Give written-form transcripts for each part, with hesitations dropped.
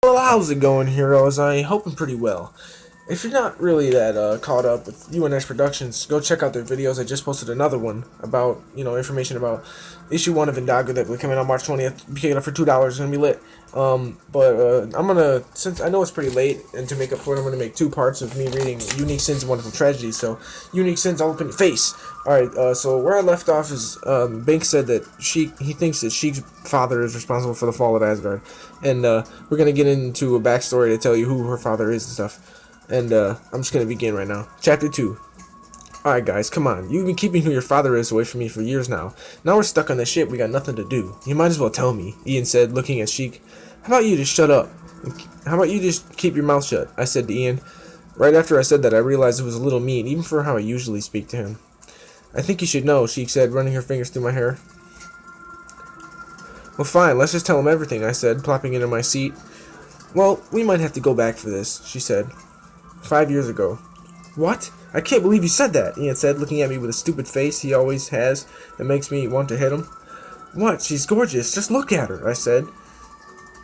Well, how's it going, heroes? I hope I'm pretty well. If you're not really that caught up with UNS Productions, go check out their videos. I just posted another one about, information about issue 1 of Indago that will be coming on March 20th. Pick it up for $2. It's going to be lit. I'm going to, since I know it's pretty late, and to make up for it, I'm going to make 2 parts of me reading Unique Sins and Wonderful Tragedies. So, Unique Sins all up in your face. Alright, so where I left off is, Banks said that he thinks that Sheik's father is responsible for the fall of Asgard. And, we're going to get into a backstory to tell you who her father is and stuff. And, I'm just gonna begin right now. Chapter 2. Alright guys, come on. You've been keeping who your father is away from me for years now. Now we're stuck on this ship, we got nothing to do. You might as well tell me, Ian said, looking at Sheik. How about you just shut up? How about you just keep your mouth shut? I said to Ian. Right after I said that, I realized it was a little mean, even for how I usually speak to him. I think you should know, Sheik said, running her fingers through my hair. Well fine, let's just tell him everything, I said, plopping into my seat. Well, we might have to go back for this, she said. 5 years ago. What? I can't believe you said that, Ian said, looking at me with a stupid face he always has that makes me want to hit him. What? She's gorgeous. Just look at her, I said.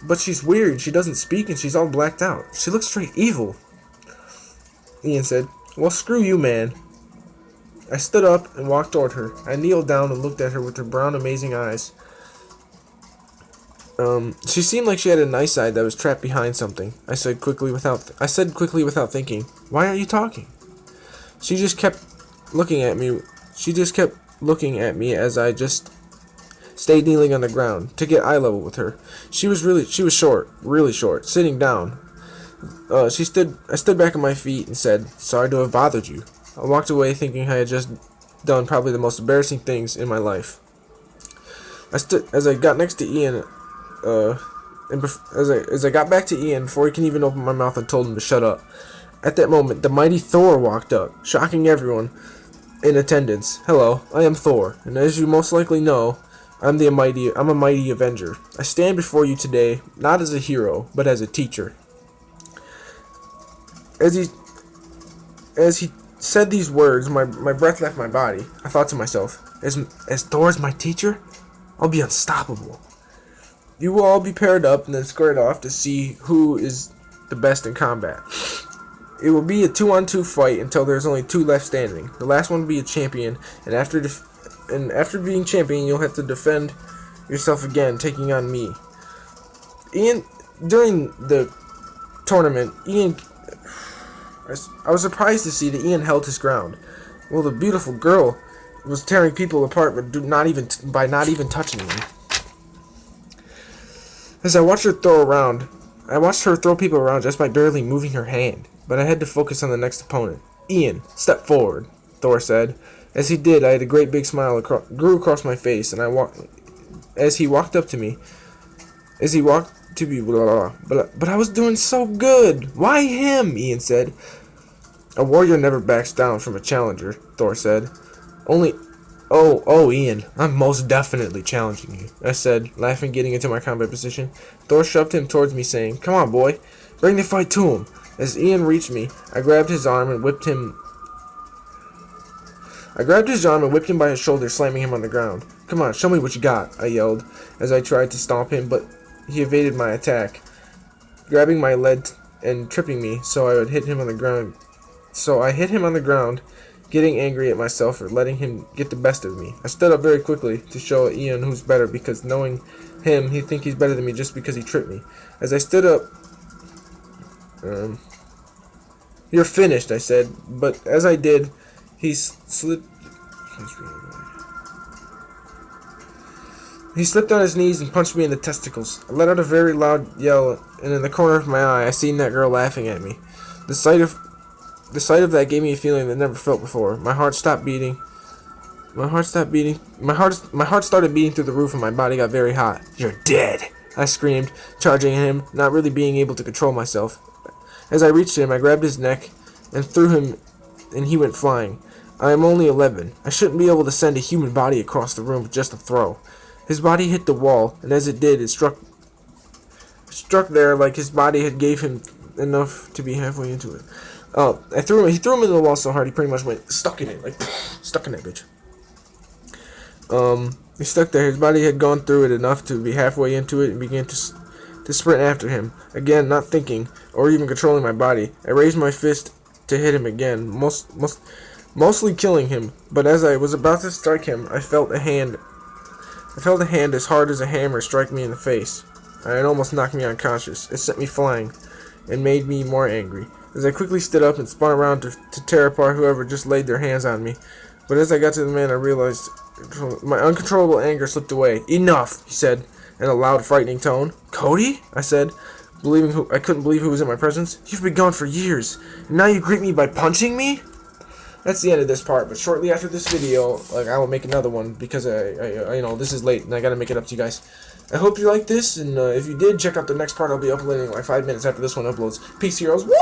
But she's weird. She doesn't speak and she's all blacked out. She looks straight evil. Ian said, well, screw you, man. I stood up and walked toward her. I kneeled down and looked at her with her brown, amazing eyes. She seemed like she had a nice side that was trapped behind something. I said quickly without thinking, why aren't you talking? She just kept looking at me. She just kept looking at me as I just stayed kneeling on the ground to get eye level with her. She was short, really short, sitting down. I stood back on my feet and said, sorry to have bothered you. I walked away thinking I had just done probably the most embarrassing things in my life. As I got next to Ian, as I got back to Ian before he can even open my mouth, I told him to shut up. At that moment, the mighty Thor walked up, shocking everyone in attendance. Hello, I am Thor, and as you most likely know, I'm a mighty Avenger. I stand before you today, not as a hero, but as a teacher. As he said these words, my breath left my body. I thought to myself, as Thor's my teacher, I'll be unstoppable. You will all be paired up and then squared off to see who is the best in combat. It will be a 2-on-2 fight until there's only 2 left standing. The last one will be a champion, and after being champion, you'll have to defend yourself again, taking on me. During the tournament, I was surprised to see that Ian held his ground. Well, the beautiful girl was tearing people apart, but not even touching me. As I watched her throw people around just by barely moving her hand, but I had to focus on the next opponent. Ian, step forward, Thor said. As he did, I had a great big smile grew across my face, and as he walked to me, blah, blah, blah, but I was doing so good. Why him? Ian said. A warrior never backs down from a challenger, Thor said. Oh, Ian, I'm most definitely challenging you, I said, laughing, getting into my combat position. Thor shoved him towards me, saying, come on, boy, bring the fight to him. As Ian reached me, I grabbed his arm and whipped him by his shoulder, slamming him on the ground. Come on, show me what you got, I yelled, as I tried to stomp him, but he evaded my attack, grabbing my leg and tripping me, so I hit him on the ground, getting angry at myself for letting him get the best of me. I stood up very quickly to show Ian who's better, because knowing him, he'd think he's better than me just because he tripped me. As I stood up, you're finished, I said, but as I did, he slipped on his knees and punched me in the testicles. I let out a very loud yell, and in the corner of my eye, I seen that girl laughing at me. The sight of that gave me a feeling that I never felt before. My heart stopped beating. My heart started beating through the roof, and my body got very hot. You're dead, I screamed, charging at him, not really being able to control myself. As I reached him, I grabbed his neck and threw him, and he went flying. I am only 11. I shouldn't be able to send a human body across the room with just a throw. His body hit the wall, and as it did, it struck there like his body had gave him enough to be halfway into it. He threw him into the wall so hard he pretty much went stuck in it, like stuck in that bitch. He stuck there. His body had gone through it enough to be halfway into it and began to to sprint after him. Again, not thinking or even controlling my body, I raised my fist to hit him again, mostly killing him. But as I was about to strike him, I felt a hand as hard as a hammer strike me in the face. It almost knocked me unconscious. It sent me flying and made me more angry. As I quickly stood up and spun around to tear apart whoever just laid their hands on me. But as I got to the man, I realized my uncontrollable anger slipped away. "Enough," he said in a loud, frightening tone. "Cody?" I said, I couldn't believe who was in my presence. "You've been gone for years, and now you greet me by punching me?" That's the end of this part, but shortly after this video, I will make another one because this is late and I gotta make it up to you guys. I hope you liked this, and if you did, check out the next part. I'll be uploading like 5 minutes after this one uploads. Peace, heroes. Woo!